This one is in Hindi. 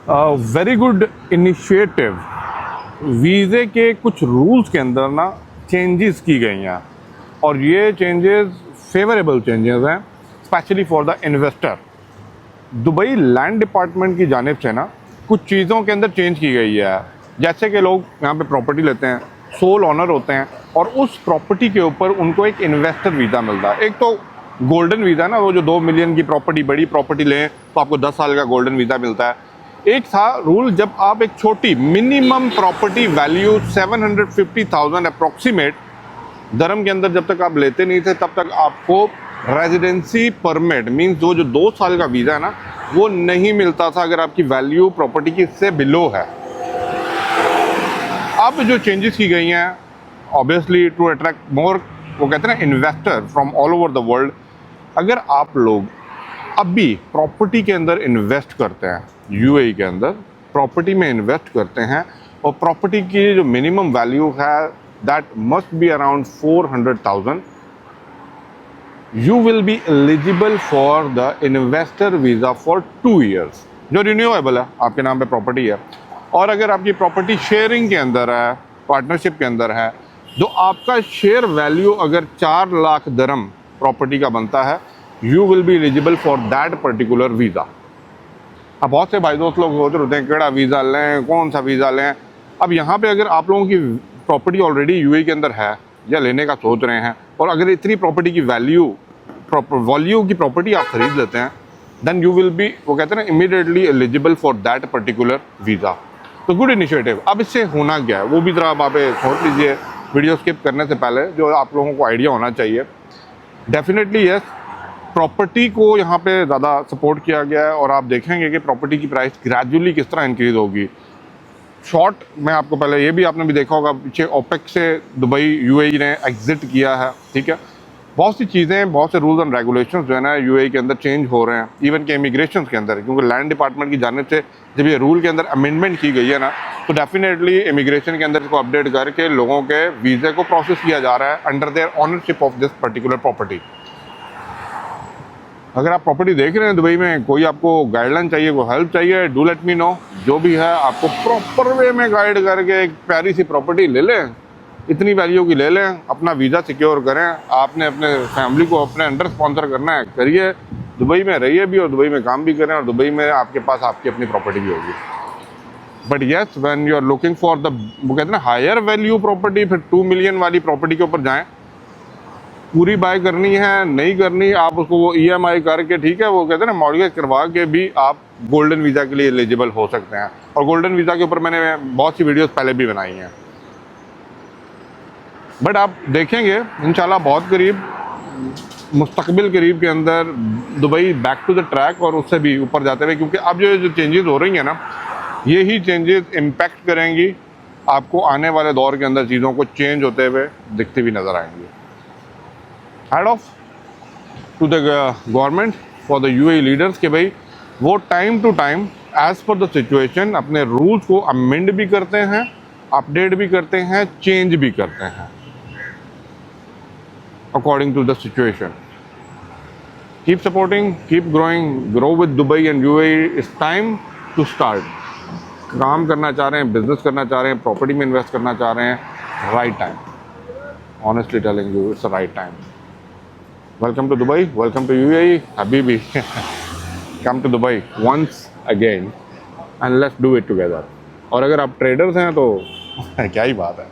Very good initiative. वीज़े के कुछ रूल्स के अंदर ना चेंजेस की गई हैं और ये चेंजेस फेवरेबल चेंजेस हैं specially for the investor. Dubai land department की जानिब से ना कुछ चीज़ों के अंदर चेंज की गई है। जैसे कि लोग यहाँ पे प्रॉपर्टी लेते हैं, सोल ऑनर होते हैं और उस प्रॉपर्टी के ऊपर उनको एक इन्वेस्टर वीज़ा मिलता है। एक तो गोल्डन वीज़ा ना, वो जो 2 मिलियन की प्रॉपर्टी, बड़ी प्रॉपर्टी लें तो आपको 10 साल का गोल्डन वीज़ा मिलता है। एक था रूल, जब आप एक छोटी मिनिमम प्रॉपर्टी वैल्यू 750,000 अप्रॉक्सीमेट धर्म के अंदर जब तक आप लेते नहीं थे तब तक आपको रेजिडेंसी परमिट मींस जो 2 साल का वीज़ा है ना वो नहीं मिलता था अगर आपकी वैल्यू प्रॉपर्टी की इससे बिलो है। अब जो चेंजेस की गई हैं ऑब्वियसली टू अट्रैक्ट मोर, वो कहते हैं ना, investor from all over the world. अगर आप लोग अभी प्रॉपर्टी के अंदर इन्वेस्ट करते हैं, यूएई के अंदर प्रॉपर्टी में इन्वेस्ट करते हैं और प्रॉपर्टी की जो मिनिमम वैल्यू है that must be around 400,000, you will be eligible for the investor visa for 2 years जो रिन्यूएबल है, आपके नाम पे प्रॉपर्टी है। और अगर आपकी प्रॉपर्टी शेयरिंग के अंदर है, पार्टनरशिप के अंदर है, तो आपका शेयर वैल्यू अगर 4 लाख दरम प्रॉपर्टी का बनता है, you will be eligible for that particular visa. अब बहुत से भाई दोस्त लोग सोच रहे होते हैं केड़ा वीज़ा लें, कौन सा वीज़ा लें। अब यहाँ पे अगर आप लोगों की प्रॉपर्टी ऑलरेडी यूएई के अंदर है या लेने का सोच रहे हैं और अगर इतनी प्रॉपर्टी की वैल्यू की प्रॉपर्टी आप खरीद लेते हैं, देन यू विल बी, वो कहते हैं ना, immediately eligible for that particular visa. तो गुड इनिशिएटिव। अब इससे होना क्या है वो भी ज़रा आप सोच लीजिए वीडियो स्किप करने से पहले, जो आप लोगों को आइडिया होना चाहिए। डेफिनेटली यस, प्रॉपर्टी को यहाँ पे ज़्यादा सपोर्ट किया गया है और आप देखेंगे कि प्रॉपर्टी की प्राइस ग्रेजुअली किस तरह इंक्रीज़ होगी। शॉर्ट में आपको पहले ये भी आपने भी देखा होगा, पीछे ओपेक से दुबई यूएई ने एग्जिट किया है, ठीक है। बहुत सी चीज़ें, बहुत से रूल्स एंड रेगुलेशंस जो है ना यूएई के अंदर चेंज हो रहे हैं, इवन के इमिग्रेशन के अंदर, क्योंकि लैंड डिपार्टमेंट की जानिब से जब ये रूल के अंदर अमेंडमेंट की गई है ना, तो डेफिनेटली इमिग्रेशन के अंदर इसको अपडेट करके लोगों के वीज़े को प्रोसेस किया जा रहा है under their ownership of this particular property. अगर आप प्रॉपर्टी देख रहे हैं दुबई में, कोई आपको गाइडलाइन चाहिए, कोई हेल्प चाहिए, डू लेट मी नो। जो भी है आपको प्रॉपर वे में गाइड करके एक प्यारी सी प्रॉपर्टी ले लें, इतनी वैल्यू की ले लें, अपना वीज़ा सिक्योर करें। आपने अपने फैमिली को अपने अंडर स्पॉन्सर करना है, करिए, दुबई में रहिए भी और दुबई में काम भी करें और दुबई में आपके पास आपकी अपनी प्रॉपर्टी भी होगी। But yes, when you are looking for the, वो कहते हैं ना, हायर वैल्यू प्रॉपर्टी, फिर 2 मिलियन वाली प्रॉपर्टी के ऊपर जाएँ। पूरी बाय करनी है, नहीं करनी, आप उसको वो ईएमआई करके, ठीक है, वो कहते हैं ना, मॉर्गेज करवा के भी आप गोल्डन वीज़ा के लिए एलिजिबल हो सकते हैं। और गोल्डन वीज़ा के ऊपर मैंने बहुत सी वीडियोस पहले भी बनाई हैं। बट आप देखेंगे इंशाल्लाह बहुत करीब, मुस्तकबिल करीब के अंदर Dubai back to the track और उससे भी ऊपर जाते हुए, क्योंकि अब जो चेंजेस हो रही हैं ना, यही चेंजेस इम्पैक्ट करेंगी, आपको आने वाले दौर के अंदर चीज़ों को चेंज होते हुए दिखती भी नज़र आएंगी। Hats off to the government for the UAE leaders कि भाई वो time to time as per the situation अपने रूल्स को अमेंड भी करते हैं, अपडेट भी करते हैं, चेंज भी करते हैं according to the situation. Keep supporting, keep growing, grow with Dubai and UAE. It's time to start. काम करना चाह रहे हैं, बिजनेस करना चाह रहे हैं, प्रॉपर्टी में इन्वेस्ट करना चाह रहे हैं, right time. Honestly telling you, it's the right time. Welcome to Dubai, welcome to UAE, Habibi. Come to Dubai once again and let's do it together. और अगर आप ट्रेडर्स हैं तो क्या ही बात है।